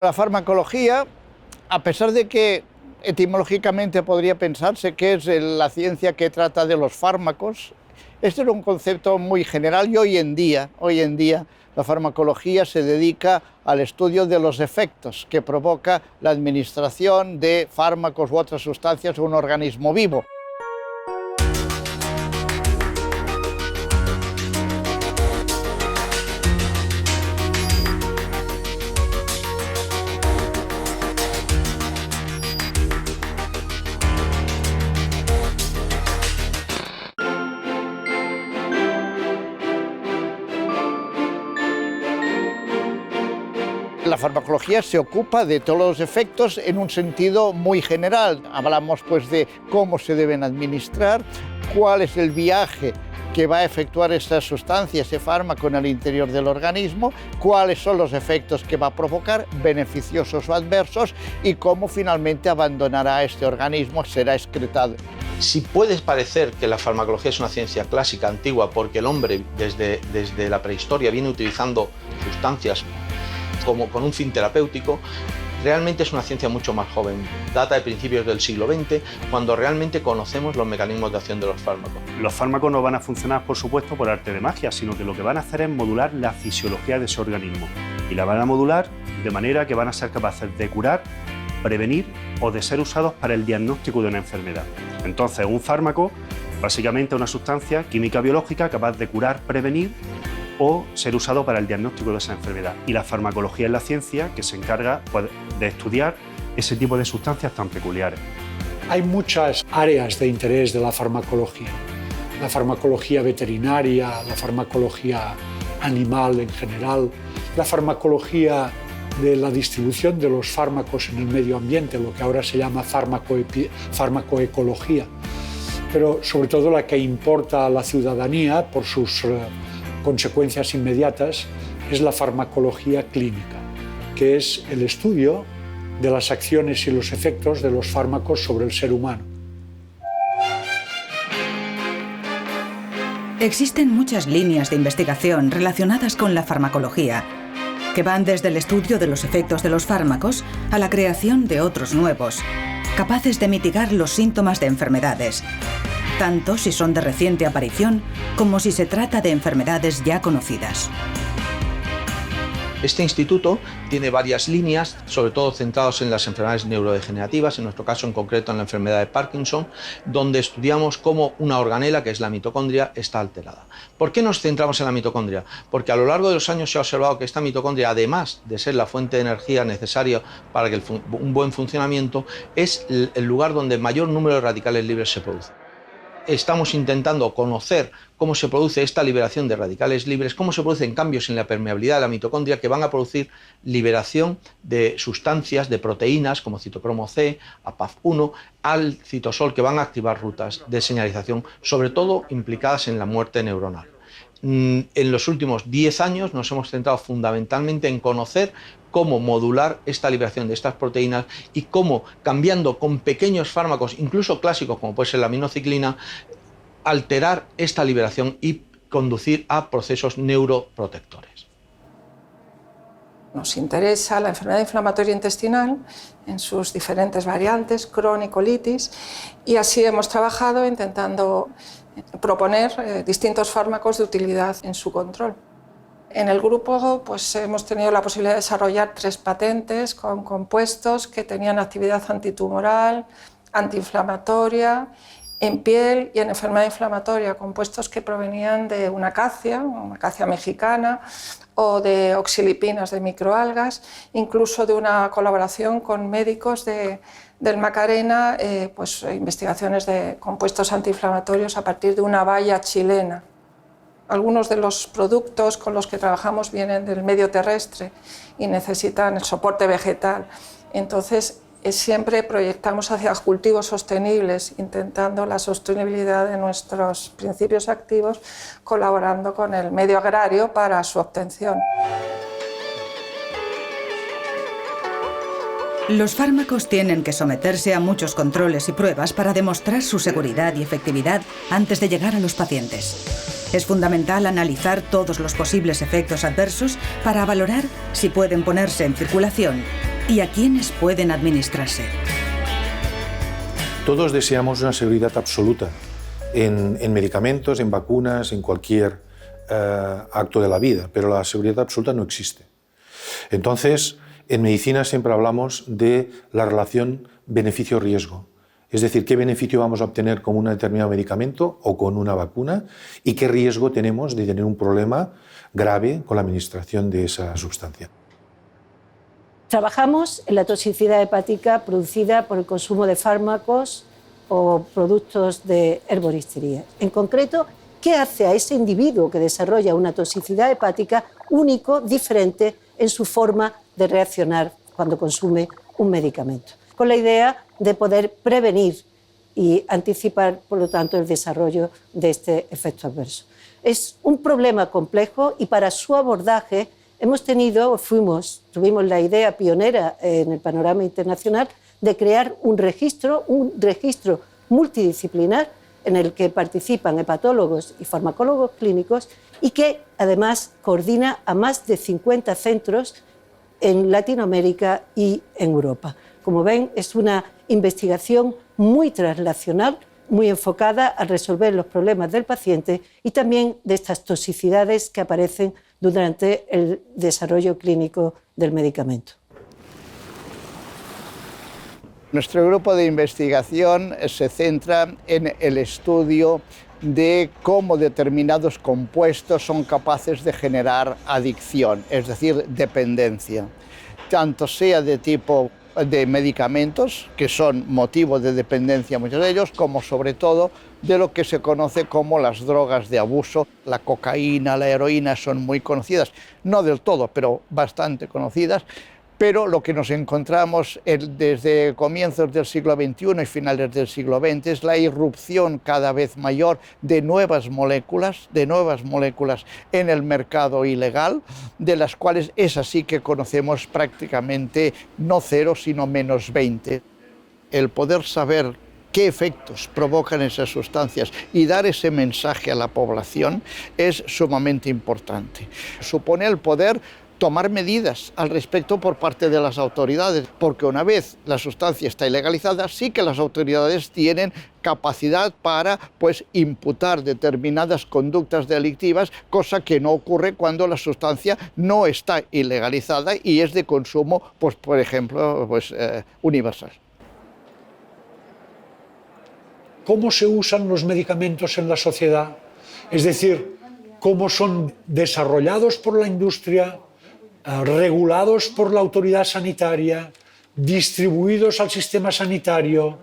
La farmacología, a pesar de que etimológicamente podría pensarse que es la ciencia que trata de los fármacos, este es un concepto muy general y hoy en día la farmacología se dedica al estudio de los efectos que provoca la administración de fármacos u otras sustancias a un organismo vivo. La farmacología se ocupa de todos los efectos en un sentido muy general. Hablamos pues de cómo se deben administrar, cuál es el viaje que va a efectuar esta sustancia, ese fármaco en el interior del organismo, cuáles son los efectos que va a provocar, beneficiosos o adversos, y cómo finalmente abandonará este organismo, será excretado. Si puede parecer que la farmacología es una ciencia clásica, antigua, porque el hombre desde la prehistoria viene utilizando sustancias con un fin terapéutico, realmente es una ciencia mucho más joven. Data de principios del siglo XX, cuando realmente conocemos los mecanismos de acción de los fármacos. Los fármacos no van a funcionar, por supuesto, por arte de magia, sino que lo que van a hacer es modular la fisiología de ese organismo. Y la van a modular de manera que van a ser capaces de curar, prevenir o de ser usados para el diagnóstico de una enfermedad. Entonces, un fármaco, básicamente una sustancia química biológica capaz de curar, prevenir o ser usado para el diagnóstico de esa enfermedad. Y la farmacología es la ciencia que se encarga de estudiar ese tipo de sustancias tan peculiares. Hay muchas áreas de interés de la farmacología. La farmacología veterinaria, la farmacología animal en general, la farmacología de la distribución de los fármacos en el medio ambiente, lo que ahora se llama farmacoecología, pero sobre todo la que importa a la ciudadanía por sus consecuencias inmediatas es la farmacología clínica, que es el estudio de las acciones y los efectos de los fármacos sobre el ser humano. Existen muchas líneas de investigación relacionadas con la farmacología, que van desde el estudio de los efectos de los fármacos a la creación de otros nuevos, capaces de mitigar los síntomas de enfermedades, tanto si son de reciente aparición como si se trata de enfermedades ya conocidas. Este instituto tiene varias líneas, sobre todo centrados en las enfermedades neurodegenerativas, en nuestro caso en concreto en la enfermedad de Parkinson, donde estudiamos cómo una organela, que es la mitocondria, está alterada. ¿Por qué nos centramos en la mitocondria? Porque a lo largo de los años se ha observado que esta mitocondria, además de ser la fuente de energía necesaria para un buen funcionamiento, es el lugar donde el mayor número de radicales libres se produce. Estamos intentando conocer cómo se produce esta liberación de radicales libres, cómo se producen cambios en la permeabilidad de la mitocondria que van a producir liberación de sustancias, de proteínas como citocromo C, APAF1, al citosol, que van a activar rutas de señalización, sobre todo implicadas en la muerte neuronal. En los últimos 10 años nos hemos centrado fundamentalmente en conocer cómo modular esta liberación de estas proteínas y cómo, cambiando con pequeños fármacos, incluso clásicos como puede ser la aminociclina, alterar esta liberación y conducir a procesos neuroprotectores. Nos interesa la enfermedad inflamatoria intestinal en sus diferentes variantes, cronicolitis, y así hemos trabajado intentando proponer distintos fármacos de utilidad en su control. En el grupo pues, hemos tenido la posibilidad de desarrollar 3 patentes con compuestos que tenían actividad antitumoral, antiinflamatoria, en piel y en enfermedad inflamatoria, compuestos que provenían de una acacia mexicana, o de oxilipinas de microalgas, incluso de una colaboración con médicos del Macarena, pues, investigaciones de compuestos antiinflamatorios a partir de una baya chilena. Algunos de los productos con los que trabajamos vienen del medio terrestre y necesitan el soporte vegetal. Entonces, siempre proyectamos hacia cultivos sostenibles, intentando la sostenibilidad de nuestros principios activos, colaborando con el medio agrario para su obtención. Los fármacos tienen que someterse a muchos controles y pruebas para demostrar su seguridad y efectividad antes de llegar a los pacientes. Es fundamental analizar todos los posibles efectos adversos para valorar si pueden ponerse en circulación y a quiénes pueden administrarse. Todos deseamos una seguridad absoluta en medicamentos, en vacunas, en cualquier acto de la vida, pero la seguridad absoluta no existe. Entonces, en medicina siempre hablamos de la relación beneficio-riesgo. Es decir, qué beneficio vamos a obtener con un determinado medicamento o con una vacuna y qué riesgo tenemos de tener un problema grave con la administración de esa sustancia. Trabajamos en la toxicidad hepática producida por el consumo de fármacos o productos de herboristería. En concreto, ¿qué hace a ese individuo que desarrolla una toxicidad hepática único, diferente en su forma de reaccionar cuando consume un medicamento? Con la idea de poder prevenir y anticipar, por lo tanto, el desarrollo de este efecto adverso. Es un problema complejo y para su abordaje tuvimos la idea pionera en el panorama internacional de crear un registro multidisciplinar en el que participan hepatólogos y farmacólogos clínicos y que además coordina a más de 50 centros en Latinoamérica y en Europa. Como ven, es una investigación muy translacional, muy enfocada a resolver los problemas del paciente y también de estas toxicidades que aparecen durante el desarrollo clínico del medicamento. Nuestro grupo de investigación se centra en el estudio de cómo determinados compuestos son capaces de generar adicción, es decir, dependencia, tanto sea de tipo de medicamentos, que son motivo de dependencia muchos de ellos, como sobre todo de lo que se conoce como las drogas de abuso. La cocaína, la heroína son muy conocidas, no del todo, pero bastante conocidas. Pero lo que nos encontramos desde comienzos del siglo XXI y finales del siglo XX es la irrupción cada vez mayor de nuevas moléculas en el mercado ilegal, de las cuales esas sí que conocemos prácticamente no 0, sino menos 20. El poder saber qué efectos provocan esas sustancias y dar ese mensaje a la población es sumamente importante. Supone el poder tomar medidas al respecto por parte de las autoridades, porque una vez la sustancia está ilegalizada, sí que las autoridades tienen capacidad para imputar determinadas conductas delictivas, cosa que no ocurre cuando la sustancia no está ilegalizada y es de consumo, por ejemplo, universal. ¿Cómo se usan los medicamentos en la sociedad? Es decir, cómo son desarrollados por la industria, regulados por la autoridad sanitaria, distribuidos al sistema sanitario,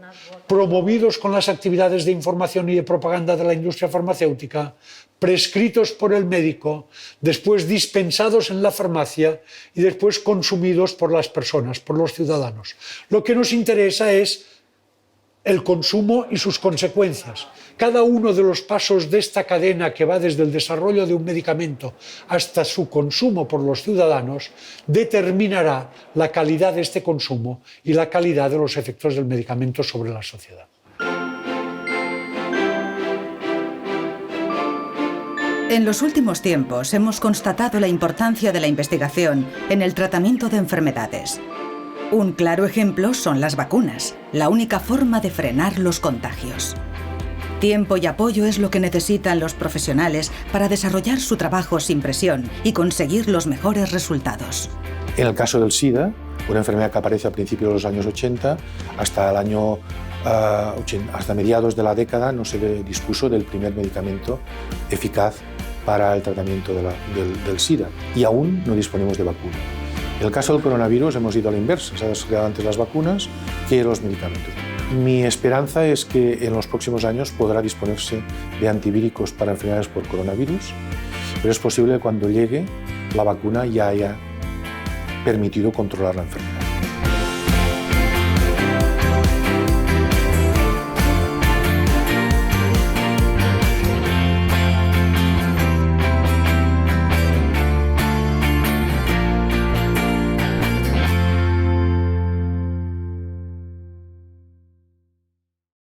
promovidos con las actividades de información y de propaganda de la industria farmacéutica, prescritos por el médico, después dispensados en la farmacia y después consumidos por las personas, por los ciudadanos. Lo que nos interesa es el consumo y sus consecuencias. Cada uno de los pasos de esta cadena que va desde el desarrollo de un medicamento hasta su consumo por los ciudadanos determinará la calidad de este consumo y la calidad de los efectos del medicamento sobre la sociedad. En los últimos tiempos hemos constatado la importancia de la investigación en el tratamiento de enfermedades. Un claro ejemplo son las vacunas, la única forma de frenar los contagios. Tiempo y apoyo es lo que necesitan los profesionales para desarrollar su trabajo sin presión y conseguir los mejores resultados. En el caso del SIDA, una enfermedad que aparece a principios de los años 80, hasta mediados de la década no se dispuso del primer medicamento eficaz para el tratamiento del SIDA y aún no disponemos de vacuna. En el caso del coronavirus hemos ido a la inversa, se han desarrollado antes las vacunas que los medicamentos. Mi esperanza es que en los próximos años podrá disponerse de antivíricos para enfermedades por coronavirus, pero es posible que cuando llegue la vacuna ya haya permitido controlar la enfermedad.